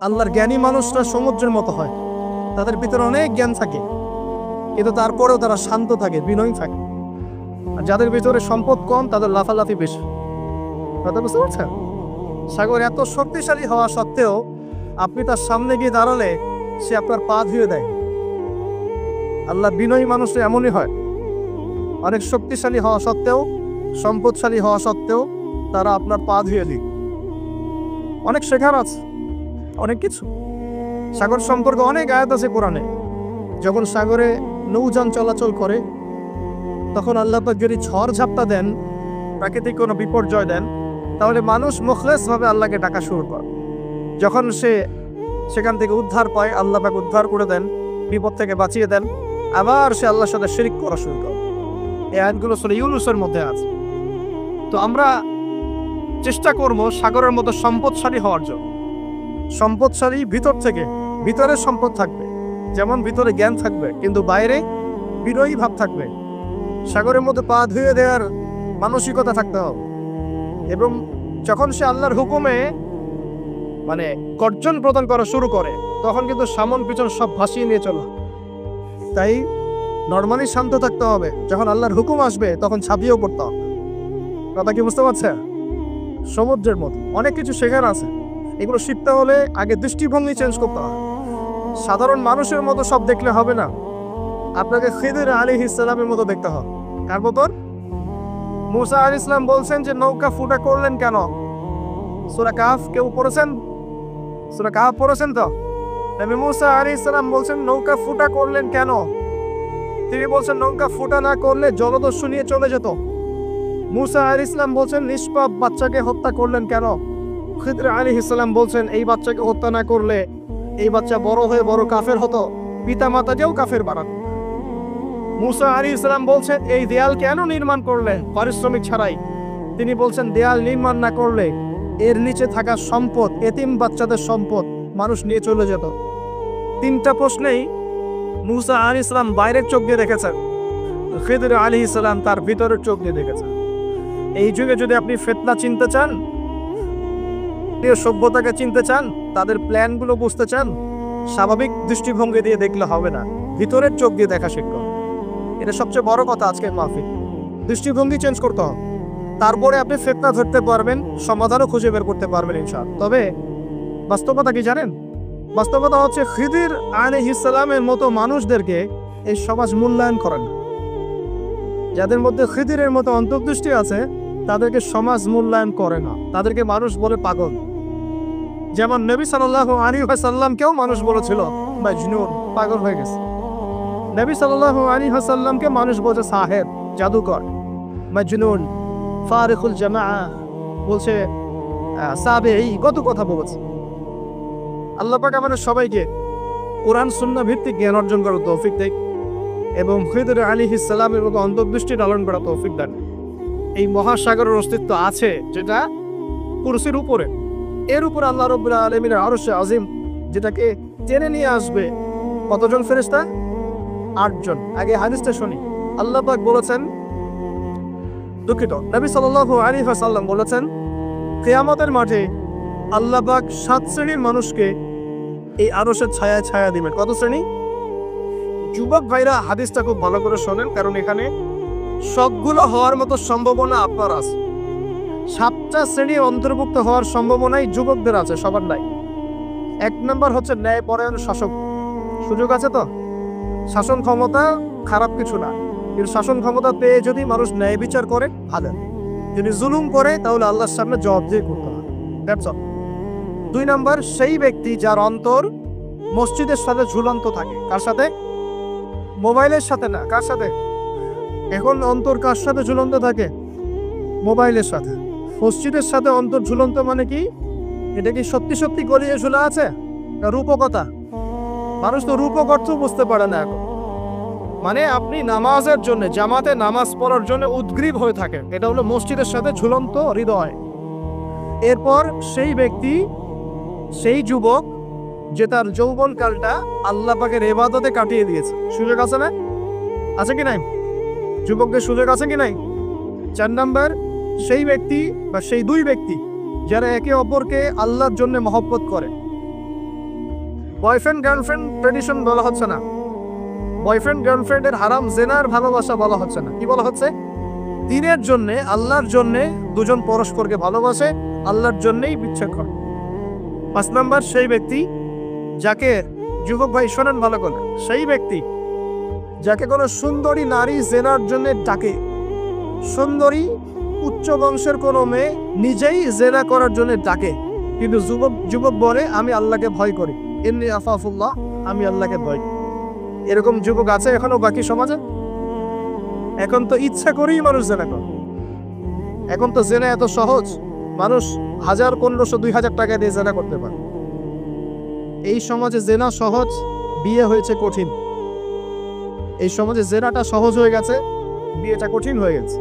আল্লাহর জ্ঞানী মানুষরা সমুদ্রের মতো হয়, তাদের ভিতরে অনেক জ্ঞান থাকে, কিন্তু তারপরেও তারা শান্ত থাকে, বিনয়ী থাকে। আর যাদের ভিতরে সম্পদ কম, তাদের লাফালাফি বেশি। কথা বুঝতে পারছেন? সাগর এত শক্তিশালী হওয়া সত্ত্বেও আপনি তার সামনে গিয়ে দাঁড়ালে সে আপনার পা ধুয়ে দেয়। আল্লাহ বিনয়ী মানুষরা এমনই হয়, অনেক শক্তিশালী হওয়া সত্ত্বেও, সম্পদশালী হওয়া সত্ত্বেও তারা আপনার পা ধুয়ে দিক। অনেক শেখার আছে, অনেক কিছু। সাগর সম্পর্কে অনেক আয়াত আছে কোরআনে। যখন সাগরে নৌযান চলাচল করে, তখন আল্লাহ পাক যদি ঝড় ঝাপটা দেন, প্রাকৃতিক কোনো বিপর্যয় দেন, তাহলে মানুষ মুখলেসভাবে আল্লাহকে ডাকা শুরু করে। যখন সে সেখান থেকে উদ্ধার পায়, আল্লাহ পাক উদ্ধার করে দেন, বিপদ থেকে বাঁচিয়ে দেন, আবার সে আল্লাহর সাথে শিরক করা শুরু করে। এই আয়াতগুলো সূরা ইউনূসের মধ্যে আছে। তো আমরা চেষ্টা করব সাগরের মতো সম্পদশালী হওয়ার জন্য। সম্পদশালী ভিতর থেকে, ভিতরে সম্পদ থাকবে, যেমন ভিতরে জ্ঞান থাকবে, কিন্তু বাইরে বিনয়ী ভাব থাকবে। সাগরের মধ্যে পা ধুয়ে দেওয়ার মানসিকতা থাকতে হবে। এবং যখন সে আল্লাহর হুকুমে গর্জন প্রদান করা শুরু করে, তখন কিন্তু সামন পিছন সব ভাসিয়ে নিয়ে চলো। তাই নর্মালি শান্ত থাকতে হবে। যখন আল্লাহর হুকুম আসবে, তখন ছাপিয়েও পড়তে হবে। কথা কি বুঝতে পারছে? সমুদ্রের মতো অনেক কিছু শেখার আছে। এগুলো শিখতে হলে আগে দৃষ্টিভঙ্গি চেঞ্জ করতে হবে। সাধারণ মানুষের মতো সব দেখলে হবে না, আপনাকে খিদির আলাইহিস সালামের মতো দেখতে হবে। কার মতন? মুসা আলাইহিস সালাম বলছেন যে নৌকা ফুটা করলেন কেন? সূরা কাহফ কেউ পড়েছেন? সূরা কাহফ পড়েছেন তো? নবী মুসা আলাইহিস সালাম বলছেন নৌকা ফুটা করলেন কেন? তিনি বলছেন নৌকা ফুটা না করলে জলদস্যু নিয়ে চলে যেত। মুসা আলাইহিস সালাম বলছেন নিষ্পাপ বাচ্চাকে হত্যা করলেন কেন? খিদির আলাইহিস সালাম বলছেন এই বাচ্চাকে হত্যা না করলে এই বাচ্চা বড় হয়ে বড় কাফের হতো, পিতা মাতাকেও কাফের বানাতো। মুসা আলাইহিস সালাম বলছেন এই দেয়াল কেন নির্মাণ করলে পারিশ্রমিক ছাড়াই? তিনি বলছেন দেয়াল নির্মাণ না করলে এর নিচে থাকা সম্পদ, এতিম বাচ্চাদের সম্পদ মানুষ নিয়ে চলে যেত। তিনটা প্রশ্নেই মুসা আলাইহিস সালাম বাইরের চোখ দিয়ে দেখেছেন, খিদির আলাইহিস সালাম তার ভিতরের চোখ দিয়ে দেখেছেন। এই যুগে যদি আপনি ফিতনা চিনতে চান, সভ্যতাকে চিনতে চান, তাদের প্ল্যানগুলো বুঝতে চান, স্বাভাবিক দৃষ্টিভঙ্গি দিয়ে দেখলে হবে না, ভিতরের চোখ দিয়ে দেখা শিখতে হবে। এটা সবচেয়ে বড় কথা আজকে মাহফিল। দৃষ্টিভঙ্গি চেঞ্জ করতে হবে, তারপরে আপনি ফিতনা ধরতে পারবেন, সমাধানও খুঁজে বের করতে পারবেন ইনশাআল্লাহ। তবে বাস্তবতা কি জানেন? বাস্তবতা হচ্ছে খিদির আলাইহিস সালামের মতো মানুষদেরকে এই সমাজ মূল্যায়ন করেন। যাদের মধ্যে খিদিরের মতো অন্তর্দৃষ্টি আছে, তাদেরকে সমাজ মূল্যায়ন করে না, তাদেরকে মানুষ বলে পাগল। যেমন নবী সাল্লাল্লাহু আলাইহি ওয়াসাল্লামকেও মানুষ বলেছিল মাজনুন, পাগল হয়ে গেছে। নবী সাল্লাল্লাহু আলাইহি ওয়াসাল্লামকে মানুষ বলছে সাহেব, জাদুকর, মাজনুন, ফারিকুল জামাআ, বলছে সাবেঈ, কত কথা বলেছে। আল্লাহ পাক আমাদের সবাইকে কোরআন সুন্নাহ ভিত্তিক জ্ঞান অর্জন করার তৌফিক দেয় এবং খিদির আলাইহিস সালামের মতো অন্তর্দৃষ্টি লালন করার তৌফিক দেন। এই মহাসাগরের অস্তিত্ব আছে যেটা কুরসির উপরে, এর উপর আল্লাহ রাব্বুল আলামিনের আরশে আজিম, যেটাকে টেনে নিয়ে আসবে কতজন ফেরেশতা? 8 জন। আগে হাদিসটা শুনি। আল্লাহ পাক বলেছেন, দুঃখিত, নবী সাল্লাল্লাহু আলাইহি ওয়াসাল্লাম বলেছেন কিয়ামতের মাঠে আল্লাহ পাক 7 শ্রেণীর মানুষকে এই আরশের ছায়ায় ছায়া দিবেন। কত শ্রেণী? যুবক ভাইরা হাদিসটা খুব ভালো করে শোনেন, কারণ এখানে সবগুলো হওয়ার মতো সম্ভাবনা আপনার আছে। 7টা শ্রেণী অন্তর্ভুক্ত হওয়ার সম্ভাবনাই যুবকদের আছে, সবার নাই। 1 নম্বর হচ্ছে ন্যায়পরায়ণ শাসক। সুযোগ আছে তো? শাসন ক্ষমতা খারাপ কিছু না, কিন্তু শাসন ক্ষমতা পেয়ে যদি মানুষ ন্যায় বিচার করে ভালো, যদি জুলুম করে তাহলে আল্লাহর সামনে জবাবদিহি করতে হবে। That's all. 2 নম্বর সেই ব্যক্তি যার অন্তর মসজিদের সাথে ঝুলন্ত থাকে। কার সাথে? মোবাইলের সাথে না। কার সাথে? এখন অন্তর কার সাথে ঝুলন্ত থাকে? মোবাইলের সাথে। মসজিদের সাথে অন্তর ঝুলন্ত মানে কি? এটা কি সত্যি সত্যি গলিয়ে ঝুলা আছে? রূপকতা। মানুষ তো রূপক অর্থ বুঝতে পারে না এখন। মানে আপনি নামাজের জন্য, জামাতে নামাজ পড়ার জন্য উদ্গ্রীব হয়ে থাকেন, এটা হলো মসজিদের সাথে ঝুলন্ত হৃদয়। এরপর সেই ব্যক্তি, সেই যুবক যে তার যৌবনকালটা আল্লাহ পাকের ইবাদতে কাটিয়ে দিয়েছে। সুযোগ আছে না? আছে কি নাই? যুবকদের সুযোগ আছে কি নাই? 4 নম্বর সেই ব্যক্তি বা সেই 2 ব্যক্তি যারা একে অপরকে আল্লাহর জন্য মহব্বত করে, বয়ফ্রেন্ড গার্লফ্রেন্ড ট্রেডিশন বলা হচ্ছে না, বয়ফ্রেন্ড গার্লফ্রেন্ডের হারাম জেনার ভালোবাসা বলা হচ্ছে না। কি বলা হচ্ছে? দিনের জন্যে, আল্লাহর জন্যে দুজন পরস্পরকে ভালোবাসে, আল্লাহর জন্যেই বিচ্ছেদ করে। 5 নাম্বার, সেই ব্যক্তি যাকে, যুবক ভাই শোনেন ভালো করে, সেই ব্যক্তি যাকে কোনো সুন্দরী নারী জেনার জন্য ডাকে, সুন্দরী উচ্চ বংশের কোনো মেয়ে নিজেই জেনা করার জন্য ডাকে, কিন্তু যুবক বলে আমি আল্লাহকে ভয় করি, ইন্নী আখাফুল্লাহ, আমি আল্লাহকে ভয় করি। এরকম যুবক আছে এখনো বাকি সমাজে? এখন তো ইচ্ছা করেই মানুষ জেনা করে। এখন তো জেনা এত সহজ, মানুষ 1000, 1500, 2000 টাকা দিয়ে জেনা করতে পারে। এই সমাজে জেনা সহজ, বিয়ে হয়েছে কঠিন। এই সমাজে জেনাটা সহজ হয়ে গেছে, বিয়েটা কঠিন হয়ে গেছে।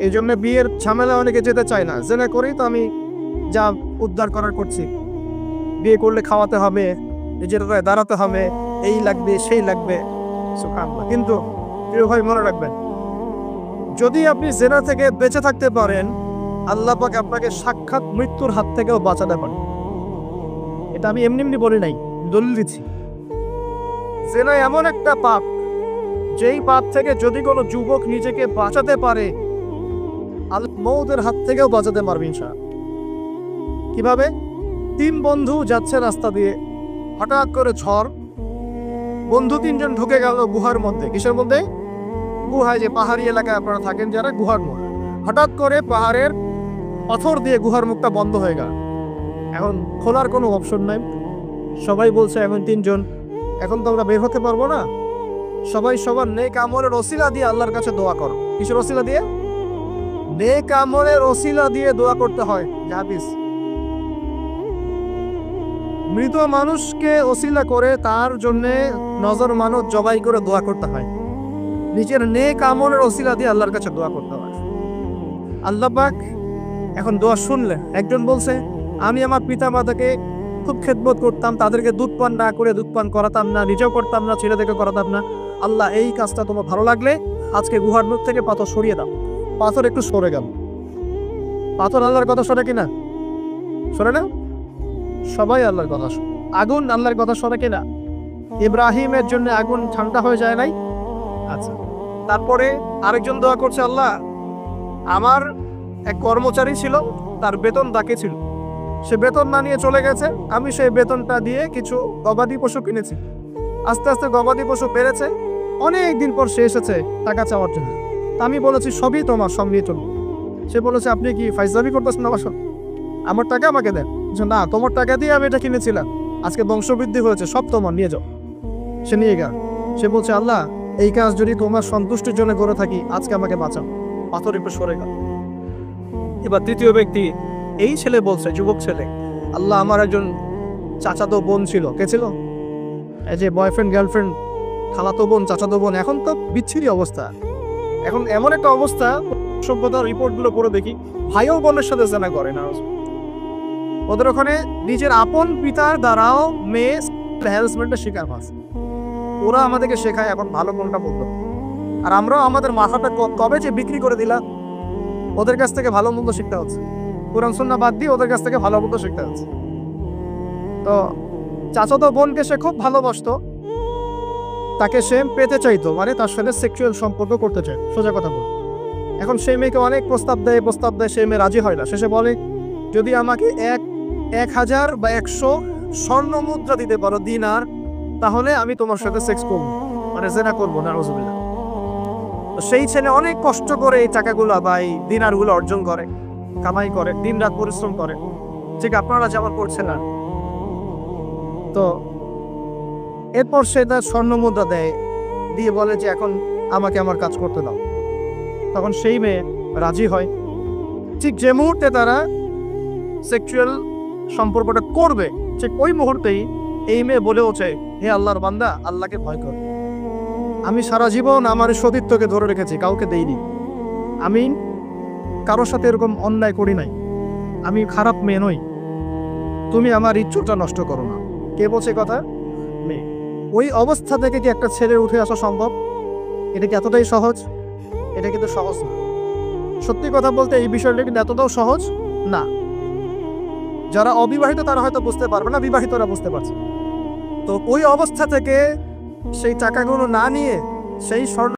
এই জন্য বিয়ের ঝামেলা অনেকে যেতে চায় না। জেনা করেই তো আমি যা উদ্ধার করার করছি, বিয়ে করলে খাওয়াতে হবে, নিজের গায়ে দাঁড়াতে হবে, এই লাগবে সেই লাগবে। সুবহানাল্লাহ। কিন্তু প্রিয় ভাই মনে রাখবেন, যদি আপনি জেনা থেকে বেঁচে থাকতে পারেন, আল্লাহ পাক আপনাকে সাক্ষাৎ মৃত্যুর হাত থেকেও বাঁচাতে পারেন। এটা আমি এমনি এমনি বলি নাই, দলিল দিচ্ছি। জেনা এমন একটা পাপ, যেই পাপ থেকে যদি কোনো যুবক নিজেকে বাঁচাতে পারে, আল্লাহ মওতের হাত থেকেও বাঁচাতে পারবে ইনশাআল্লাহ। কিভাবে? 3 বন্ধু যাচ্ছে রাস্তা দিয়ে, হঠাৎ করে ঝড়, বন্ধু 3 জন ঢুকে গেল গুহার মধ্যে। কিসের মধ্যে? গুহায়, যে পাহাড়ি এলাকায় আপনারা থাকেন যারা, গুহার মুখ। হঠাৎ করে পাহাড়ের পাথর দিয়ে গুহার মুখটা বন্ধ হয়ে গেল। এখন খোলার কোনো অপশন নাই। সবাই বলছে এখন 3 জন, এখন তো আমরা বের হতে পারবো না। সবাই সবার নেক আমলের ওসিলা দিয়ে আল্লাহর কাছে দোয়া করো। কিসের ওসিলা দিয়ে? নেক আমলের ওসিলা দিয়ে দোয়া করতে হয়। হাদিস, মৃত মানুষকে ওসিলা করে তার জন্য নজর মানত জবাই করে দোয়া করতে হয়। নিজের নেক আমলের ওসিলা দিয়ে আল্লাহর কাছে দোয়া করতে হয়। আল্লাহ পাক এখন দোয়া শুনলেন। একজন বলছে, আমি আমার পিতা মাতাকে খুব খেদমত করতাম, তাদেরকে দুধ পান না করে দুধ পান করাতাম না, নিজেও করতাম না, ছেলেদেরকে করাতাম না। আল্লাহ, এই কাজটা তোমার ভালো লাগলে আজকে গুহার মুখ থেকে পাথর সরিয়ে দাও। পাথর একটু সরে গেল। পাথর আল্লাহর কথা শোনে কিনা? শোনে না? সবাই আল্লাহর কথা শোনে। আগুন আল্লাহর কথা শোনে কিনা? ইব্রাহিমের জন্য আগুন ঠান্ডা হয়ে যায় নাই? আচ্ছা, তারপরে আরেকজন দোয়া করছে, আল্লাহ, আমার এক কর্মচারী ছিল, তার বেতন বাকি ছিল, সে বেতন না নিয়ে চলে গেছে, আমি সেই বেতনটা দিয়ে কিছু গবাদি পশু কিনেছি। আস্তে আস্তে গবাদি পশু বেড়েছে, অনেক দিন পর সে এসেছে টাকা চাওয়ার জন্য। আমি বলেছি সবই তোমার, সব নিয়ে চলবো। সে বলেছে, আপনি কি ফাইজলামি করতেছেন আমার সব? আমার টাকা আমাকে দেন। না, তোমার টাকা দিয়ে আমি এটা কিনেছিলাম, আজকে বংশবৃদ্ধি হয়েছে, সব তোমার, নিয়ে যাও। সে নিয়ে গেল। সে বলছে, আল্লাহ, এই কাজ যদি তোমার সন্তুষ্টির জন্য করে থাকি, আজকে আমাকে বাঁচাও। পাথর একটু সরে গেল। এবার তৃতীয় ব্যক্তি, এই ছেলে বলছে, যুবক ছেলে, আল্লাহ, আমার একজন চাচাতো বোন ছিল। কে ছিল? এই যে বয়ফ্রেন্ড গার্লফ্রেন্ড, খালাতো বোন, চাচাতো বোন, এখন তো বিচ্ছিরি অবস্থা। এখন এমন একটা অবস্থা, সভ্যতার রিপোর্টগুলো পড়ে দেখি, ভাইও বোনের সাথে জেনা করে না। ওদের ওখানে নিজের আপন পিতার দ্বারাও মেয়ে হ্যারাসমেন্টের শিকার হয়। ওরা আমাদেরকে শেখায় এখন ভালো কোনটা বলতো, আর আমরাও আমাদের মাথাটা কবে যে বিক্রি করে দিলাম। ওদের কাছ থেকে ভালো মন্দ শিখতে হচ্ছে, কোরআন সুন্নাহ বাদ দিয়ে ওদের কাছ থেকে ভালো মন্দ শিখতে হচ্ছে। তো চাচাতো বোনকে সে খুব ভালোবাসতো, তাকে সে পেতে চাইতো, মানে তার সাথে সেক্সুয়াল সম্পর্ক করতে চায়, সোজা কথা বলে। এখন সেই মেয়েকে অনেক প্রস্তাব দেয়, সেই মেয়ে রাজি হয় না। শেষে বলে, যদি আমাকে 1000 বা 100 স্বর্ণ মুদ্রা দিতে পারো, দিনার, তাহলে আমি তোমার সাথে সেক্স করবো, মানে জেনা করবো। নাউজুবিল্লাহ। সেই ছেলে অনেক কষ্ট করে এই টাকাগুলো বা এই দিনারগুলো অর্জন করে, কামাই করে, দিন রাত পরিশ্রম করে, ঠিক আপনারা যেমন করছেন না। তো এরপর সে তার স্বর্ণ মুদ্রা দেয়, দিয়ে বলে যে এখন আমাকে আমার কাজ করতে দাও। তখন সেই মেয়ে রাজি হয়। ঠিক যে মুহূর্তে তারা সেক্সুয়াল সম্পর্কটা করবে, ঠিক ওই মুহূর্তেই এই মেয়ে বলে ওঠে, হে আল্লাহর বান্দা, আল্লাহকে ভয় কর। আমি সারা জীবন আমার সতীত্বকে ধরে রেখেছি, কাউকে দেইনি। আমি কারোর সাথে এরকম অন্যায় করি নাই, আমি খারাপ মেয়ে নই, তুমি আমার ইচ্ছুটা নষ্ট করো না। কে বলছে কথা? মেয়ে। ওই অবস্থা থেকে কি একটা ছেলে উঠে আসা সম্ভব? এটা কি এতটাই সহজ? এটা কিন্তু সহজ না। সত্যি কথা বলতে এই বিষয়টা কিন্তু এতটাও সহজ না। যারা অবিবাহিত তারা হয়তো বুঝতে পারবে না, বিবাহিতরা বুঝতে পারছে। তো ওই অবস্থা থেকে সেই টাকাগুলো না নিয়ে সেই স্বর্ণ